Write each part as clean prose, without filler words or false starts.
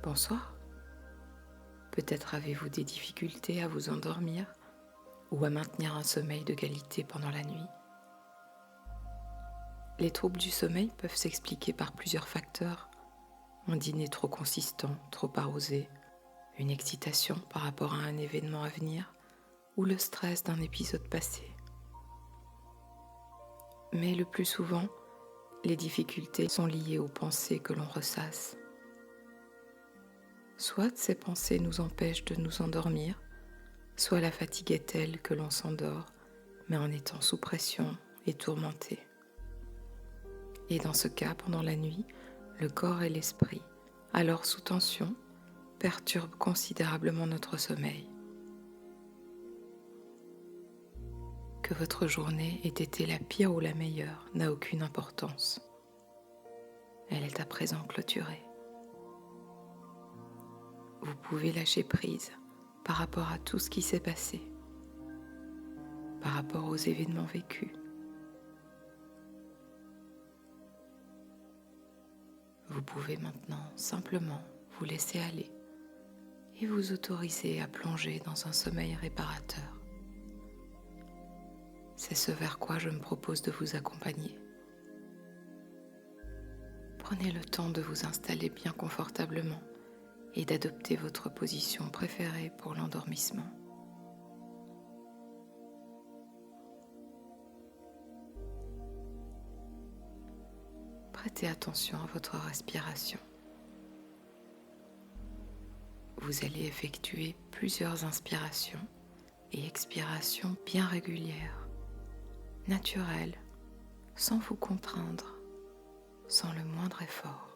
Bonsoir. Peut-être avez-vous des difficultés à vous endormir ou à maintenir un sommeil de qualité pendant la nuit. Les troubles du sommeil peuvent s'expliquer par plusieurs facteurs. Un dîner trop consistant, trop arrosé, une excitation par rapport à un événement à venir ou le stress d'un épisode passé. Mais le plus souvent, les difficultés sont liées aux pensées que l'on ressasse. Soit ces pensées nous empêchent de nous endormir, soit la fatigue est telle que l'on s'endort, mais en étant sous pression et tourmenté. Et dans ce cas, pendant la nuit, le corps et l'esprit, alors sous tension, perturbent considérablement notre sommeil. Que votre journée ait été la pire ou la meilleure n'a aucune importance. Elle est à présent clôturée. Vous pouvez lâcher prise par rapport à tout ce qui s'est passé, par rapport aux événements vécus. Vous pouvez maintenant simplement vous laisser aller et vous autoriser à plonger dans un sommeil réparateur. C'est ce vers quoi je me propose de vous accompagner. Prenez le temps de vous installer bien confortablement et d'adopter votre position préférée pour l'endormissement. Prêtez attention à votre respiration. Vous allez effectuer plusieurs inspirations et expirations bien régulières, naturelles, sans vous contraindre, sans le moindre effort.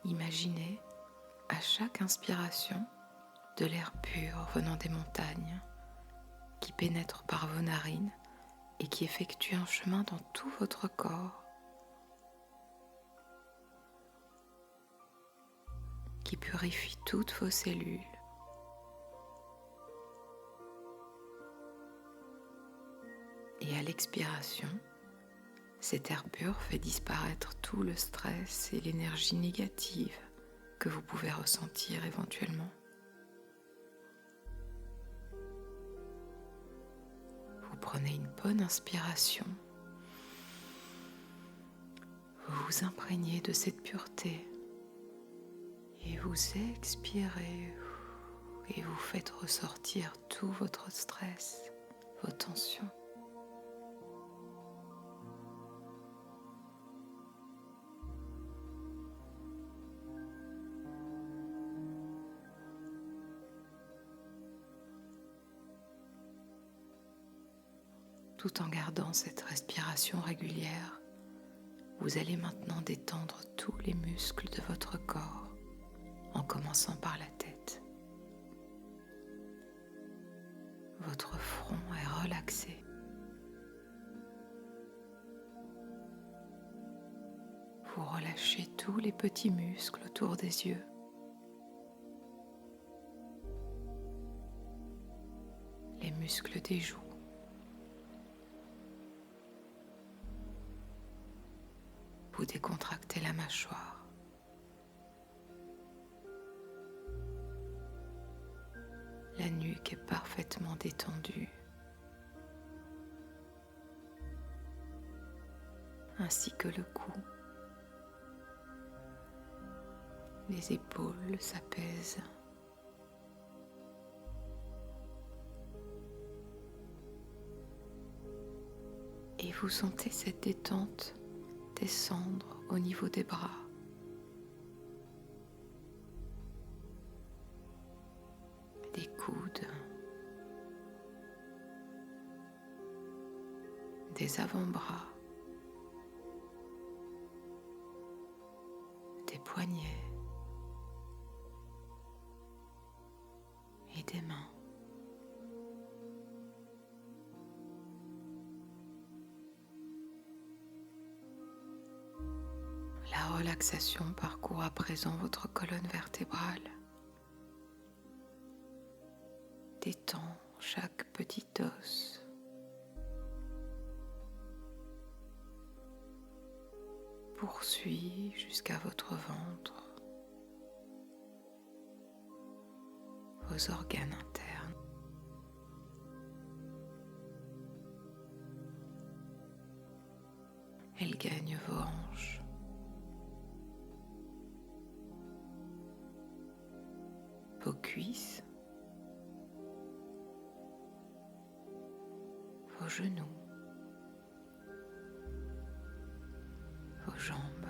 Imaginez à chaque inspiration de l'air pur venant des montagnes qui pénètre par vos narines et qui effectue un chemin dans tout votre corps, qui purifie toutes vos cellules. Et à l'expiration, cet air pur fait disparaître tout le stress et l'énergie négative que vous pouvez ressentir éventuellement. Vous prenez une bonne inspiration. Vous vous imprégnez de cette pureté et vous expirez et vous faites ressortir tout votre stress, vos tensions. Tout en gardant cette respiration régulière, vous allez maintenant détendre tous les muscles de votre corps, en commençant par la tête. Votre front est relaxé. Vous relâchez tous les petits muscles autour des yeux. Les muscles des joues. Vous décontractez la mâchoire. La nuque est parfaitement détendue, ainsi que le cou. Les épaules s'apaisent. Et vous sentez cette détente descendre au niveau des bras. Des coudes. Des avant-bras. Des poignets. Et des mains. La relaxation parcourt à présent votre colonne vertébrale. Détend chaque petit os. poursuit jusqu'à votre ventre, vos organes internes. Elle gagne vos hanches, vos cuisses, vos genoux, vos jambes,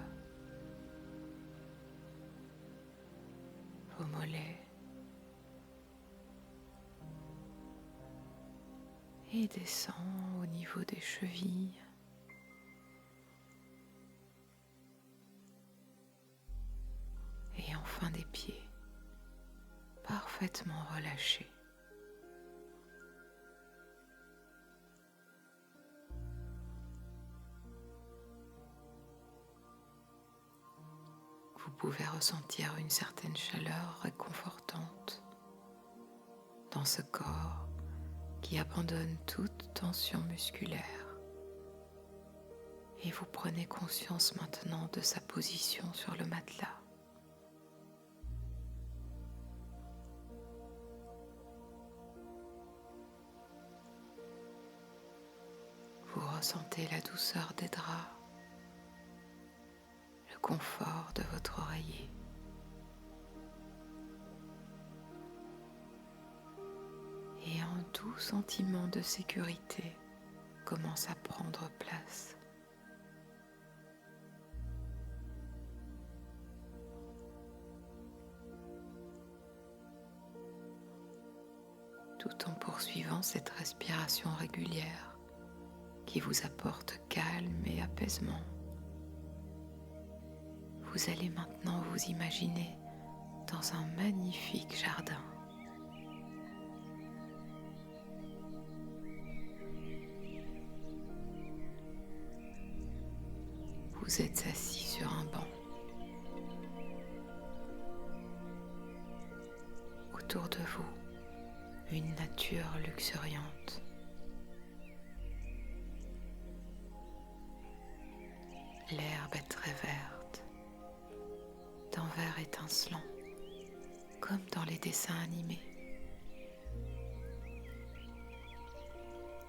vos mollets et descend au niveau des chevilles. Et enfin des pieds, parfaitement relâchés. Vous pouvez ressentir une certaine chaleur réconfortante dans ce corps qui abandonne toute tension musculaire. Et vous prenez conscience maintenant de sa position sur le matelas. Vous ressentez la douceur des draps, le confort de votre oreiller. Et un doux sentiment de sécurité commence à prendre place. Tout en poursuivant cette respiration régulière qui vous apporte calme et apaisement. Vous allez maintenant vous imaginer dans un magnifique jardin. Vous êtes assis sur un banc. Autour de vous, une nature luxuriante. L'herbe est très verte, d'un vert étincelant, comme dans les dessins animés.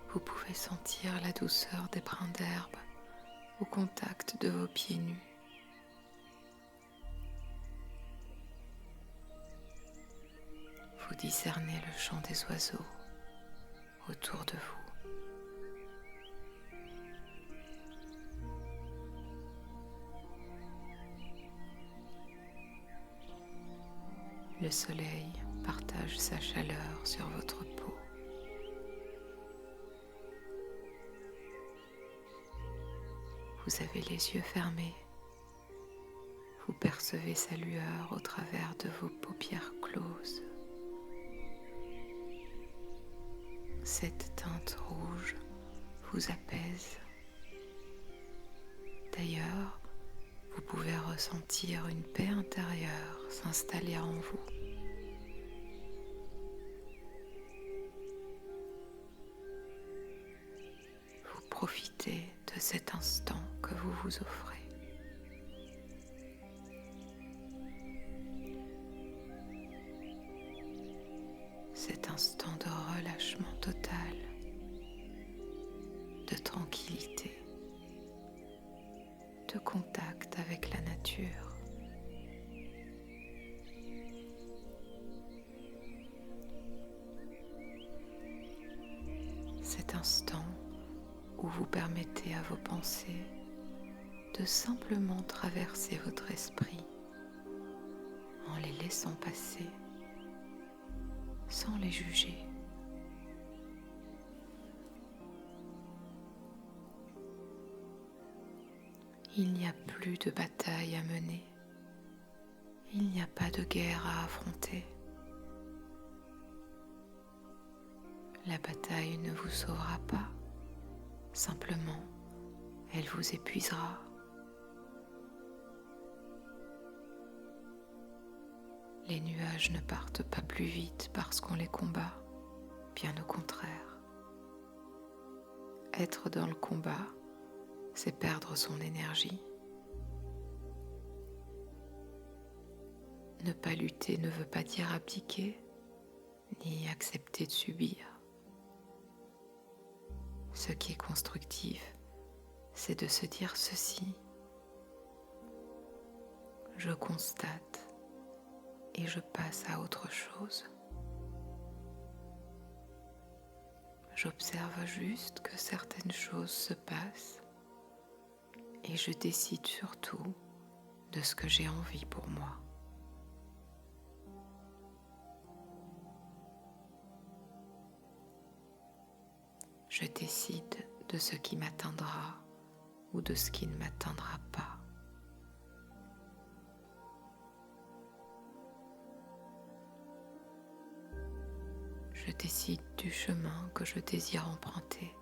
Vous pouvez sentir la douceur des brins d'herbe au contact de vos pieds nus. Vous discernez le chant des oiseaux autour de vous. Le soleil partage sa chaleur sur votre peau. Vous avez les yeux fermés. Vous percevez sa lueur au travers de vos paupières closes. Cette teinte rouge vous apaise. D'ailleurs, vous pouvez ressentir une paix intérieure s'installer en vous. Vous profitez de cet instant que vous vous offrez. Cet instant de relâchement total, de tranquillité, de contact avec la nature. Cet instant où vous permettez à vos pensées de simplement traverser votre esprit en les laissant passer sans les juger. Il n'y a plus de bataille à mener. Il n'y a pas de guerre à affronter. La bataille ne vous sauvera pas. Simplement, elle vous épuisera. Les nuages ne partent pas plus vite parce qu'on les combat, bien au contraire. Être dans le combat, c'est perdre son énergie, Ne pas lutter ne veut pas dire abdiquer, ni accepter de subir. Ce qui est constructif, c'est de se dire ceci. Je constate et je passe à autre chose. J'observe juste que certaines choses se passent et je décide surtout de ce que j'ai envie pour moi. Je décide de ce qui m'atteindra ou de ce qui ne m'atteindra pas. Je décide du chemin que je désire emprunter.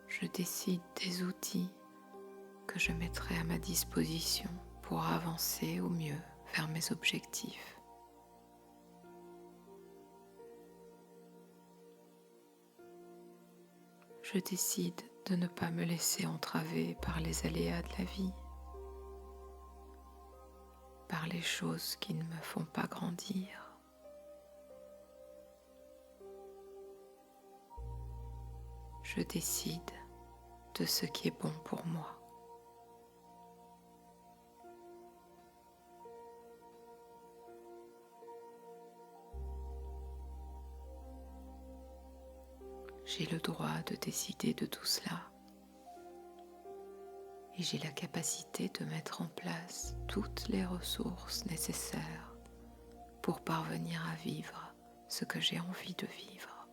Je décide des outils que je mettrai à ma disposition pour avancer au mieux vers mes objectifs. Je décide de ne pas me laisser entraver par les aléas de la vie, par les choses qui ne me font pas grandir. Je décide de ce qui est bon pour moi. J'ai le droit de décider de tout cela et j'ai la capacité de mettre en place toutes les ressources nécessaires pour parvenir à vivre ce que j'ai envie de vivre.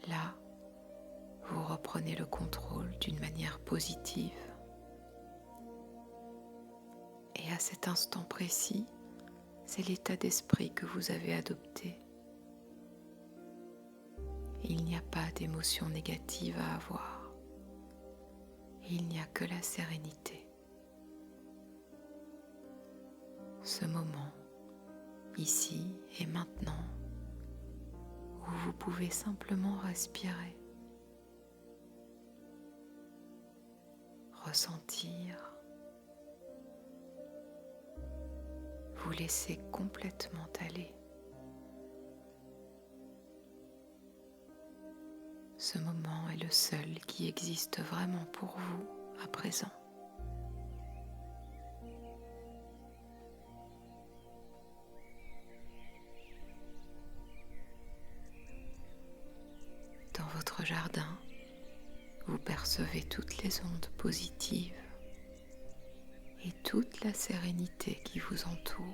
Là, vous reprenez le contrôle d'une manière positive. Et à cet instant précis, c'est l'état d'esprit que vous avez adopté. Il n'y a pas d'émotion négative à avoir. Il n'y a que la sérénité. Ce moment, ici et maintenant, où vous pouvez simplement respirer, ressentir, vous laisser complètement aller. Ce moment est le seul qui existe vraiment pour vous à présent. Dans votre jardin, vous percevez toutes les ondes positives et toute la sérénité qui vous entoure.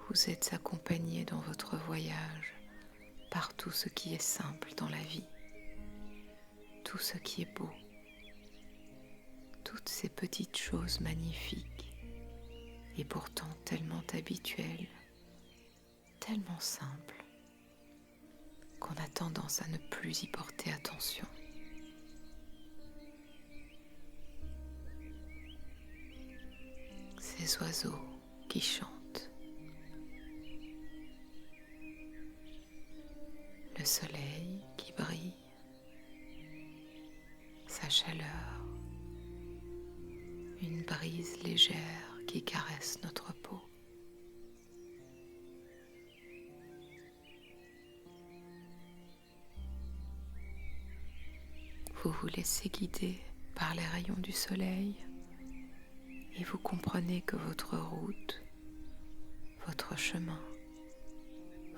Vous êtes accompagné dans votre voyage par tout ce qui est simple dans la vie, tout ce qui est beau, toutes ces petites choses magnifiques et pourtant tellement habituelles, tellement simples, qu'on a tendance à ne plus y porter attention. Ces oiseaux qui chantent, le soleil qui brille, sa chaleur, une brise légère qui caresse notre peau. Vous vous laissez guider par les rayons du soleil et vous comprenez que votre route, votre chemin,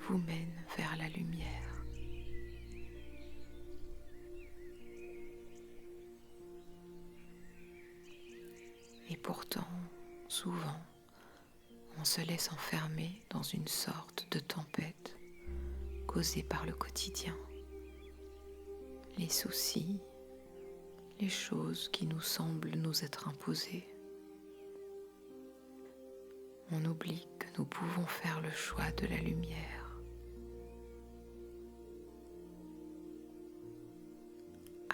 vous mène vers la lumière. Et pourtant, souvent, on se laisse enfermer dans une sorte de tempête causée par le quotidien. Les soucis, les choses qui nous semblent nous être imposées. On oublie que nous pouvons faire le choix de la lumière.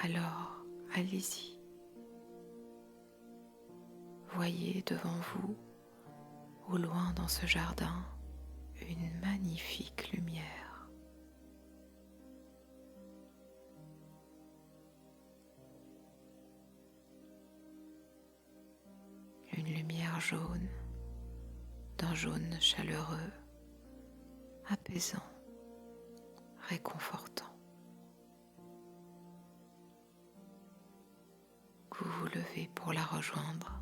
Alors, allez-y. voyez devant vous, au loin dans ce jardin, une magnifique lumière. Une lumière jaune, d'un jaune chaleureux, apaisant, réconfortant. Vous vous levez pour la rejoindre.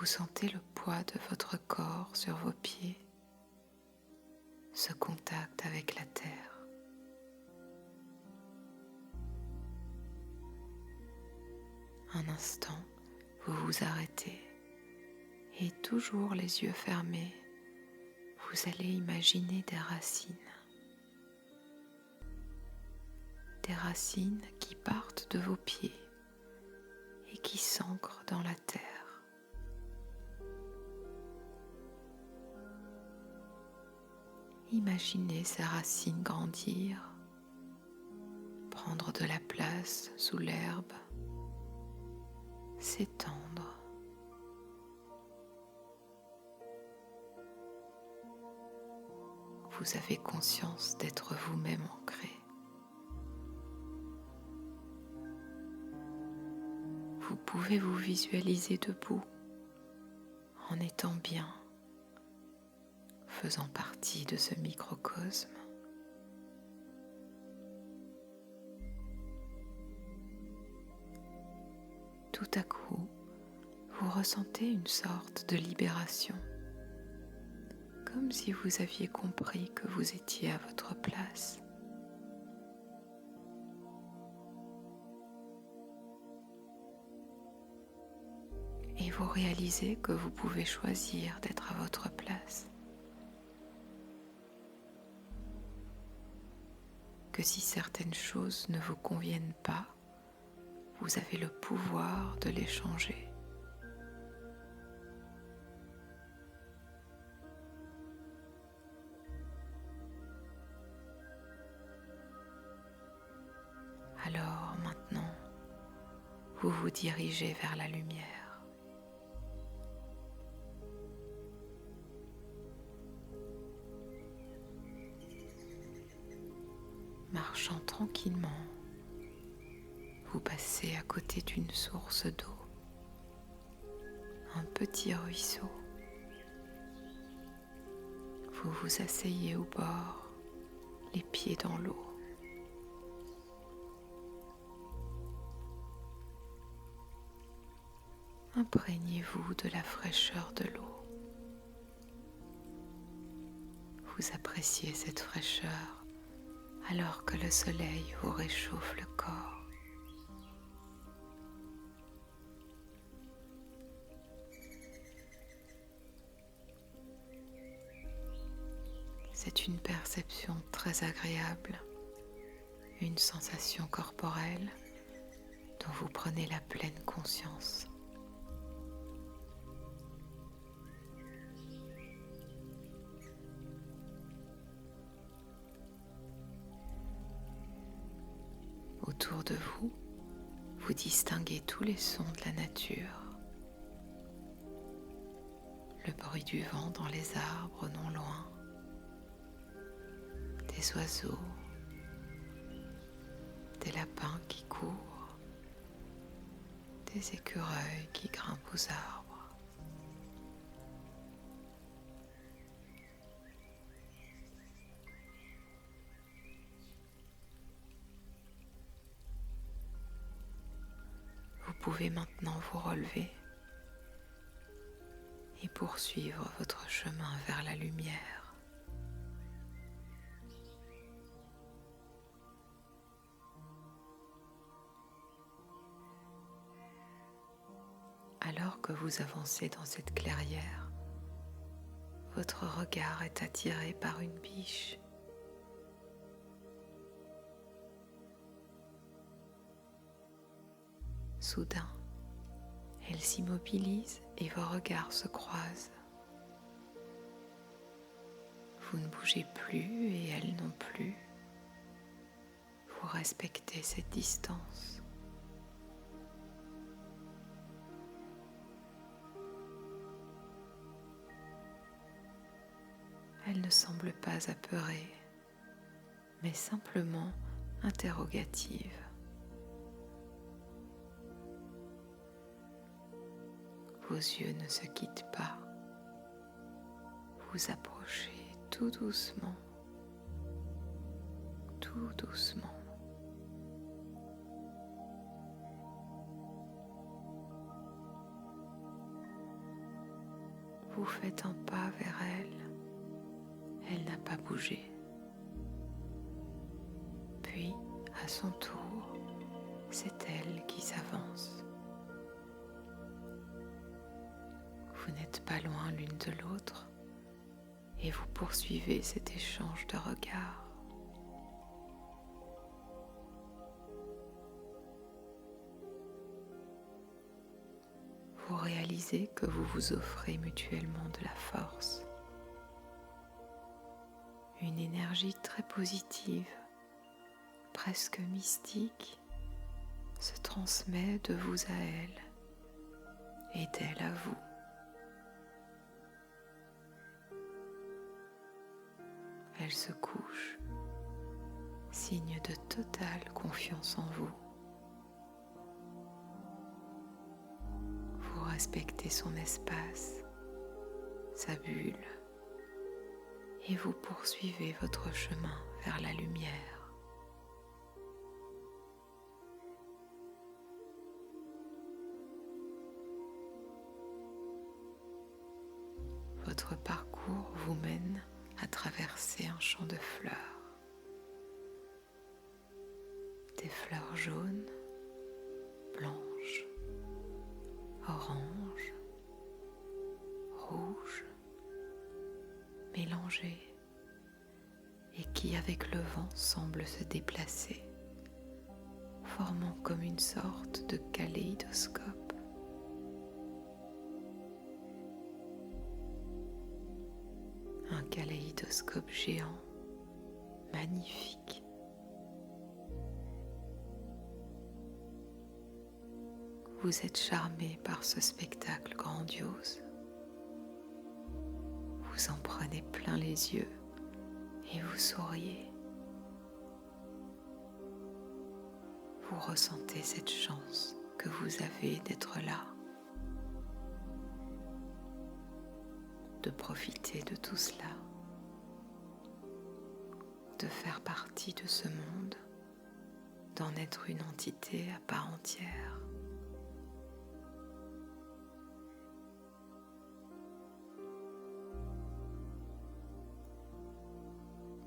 Vous sentez le poids de votre corps sur vos pieds, ce contact avec la terre. Un instant, vous vous arrêtez et toujours les yeux fermés, vous allez imaginer des racines. Des racines qui partent de vos pieds et qui s'ancrent dans la terre. Imaginez ces racines grandir, prendre de la place sous l'herbe, s'étendre. Vous avez conscience d'être vous-même ancré. Vous pouvez vous visualiser debout, en étant bien, faisant partie de ce microcosme. Tout à coup, vous ressentez une sorte de libération, comme si vous aviez compris que vous étiez à votre place. Et vous réalisez que vous pouvez choisir d'être à votre place. Que si certaines choses ne vous conviennent pas, vous avez le pouvoir de les changer. Alors maintenant, vous vous dirigez vers la lumière. Marchant tranquillement, vous passez à côté d'une source d'eau, un petit ruisseau. Vous vous asseyez au bord, les pieds dans l'eau. Imprégnez-vous de la fraîcheur de l'eau. Vous appréciez cette fraîcheur alors que le soleil vous réchauffe le corps. C'est une perception très agréable, une sensation corporelle dont vous prenez la pleine conscience. Autour de vous, vous distinguez tous les sons de la nature. Le bruit du vent dans les arbres non loin, des oiseaux, des lapins qui courent, des écureuils qui grimpent aux arbres. Vous pouvez maintenant vous relever et poursuivre votre chemin vers la lumière. Alors que vous avancez dans cette clairière, votre regard est attiré par une biche. Soudain, elle s'immobilise et vos regards se croisent. Vous ne bougez plus et elle non plus. Vous respectez cette distance. ne semble pas apeurée, mais simplement interrogative. Vos yeux ne se quittent pas. Vous approchez tout doucement, tout doucement. Vous faites un pas vers elle. Elle n'a pas bougé. Puis, à son tour, c'est elle qui s'avance. Vous n'êtes pas loin l'une de l'autre et vous poursuivez cet échange de regards. Vous réalisez que vous vous offrez mutuellement de la force, une énergie très positive, presque mystique, se transmet de vous à elle et d'elle à vous. Elle se couche, signe de totale confiance en vous. Vous respectez son espace, sa bulle, et vous poursuivez votre chemin vers la lumière. Votre parcours vous mène à traverser un champ de fleurs. Des fleurs jaunes, blanches, oranges, rouges, mélangées et qui avec le vent semblent se déplacer, formant comme une sorte de kaléidoscope. Un kaléidoscope géant, magnifique. Vous êtes charmé par ce spectacle grandiose. Vous en prenez plein les yeux et vous souriez. Vous ressentez cette chance que vous avez d'être là, de profiter de tout cela, de faire partie de ce monde, d'en être une entité à part entière.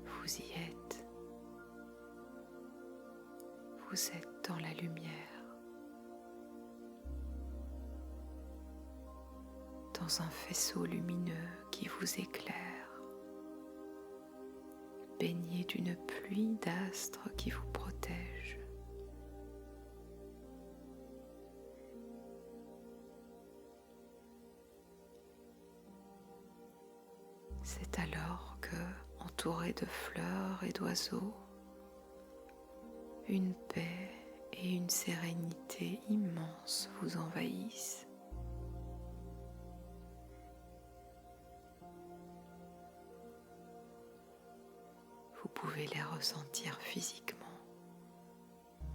Vous y êtes. Vous êtes dans la lumière, dans un faisceau lumineux qui vous éclaire, baigné d'une pluie d'astres qui vous protège. C'est alors que, entouré de fleurs et d'oiseaux, une paix et une sérénité immense vous envahissent. Vous pouvez les ressentir physiquement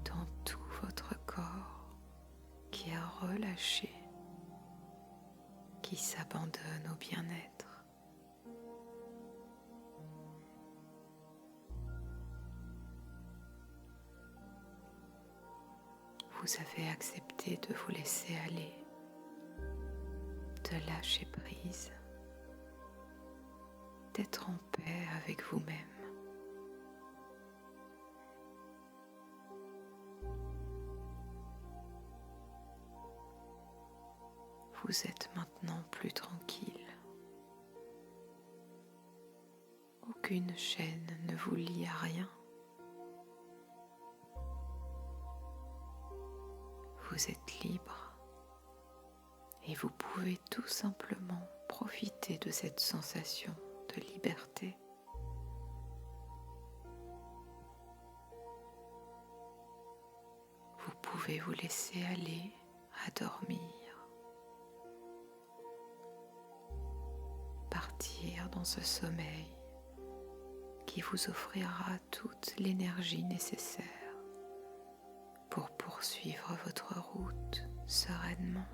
dans tout votre corps qui est relâché, qui s'abandonne au bien-être. Vous avez accepté de vous laisser aller, de lâcher prise, d'être en paix avec vous-même. Vous êtes maintenant plus tranquille. Aucune chaîne ne vous lie à rien. Vous êtes libre et vous pouvez tout simplement profiter de cette sensation de liberté. Vous pouvez vous laisser aller à dormir, partir dans ce sommeil qui vous offrira toute l'énergie nécessaire pour poursuivre votre route sereinement.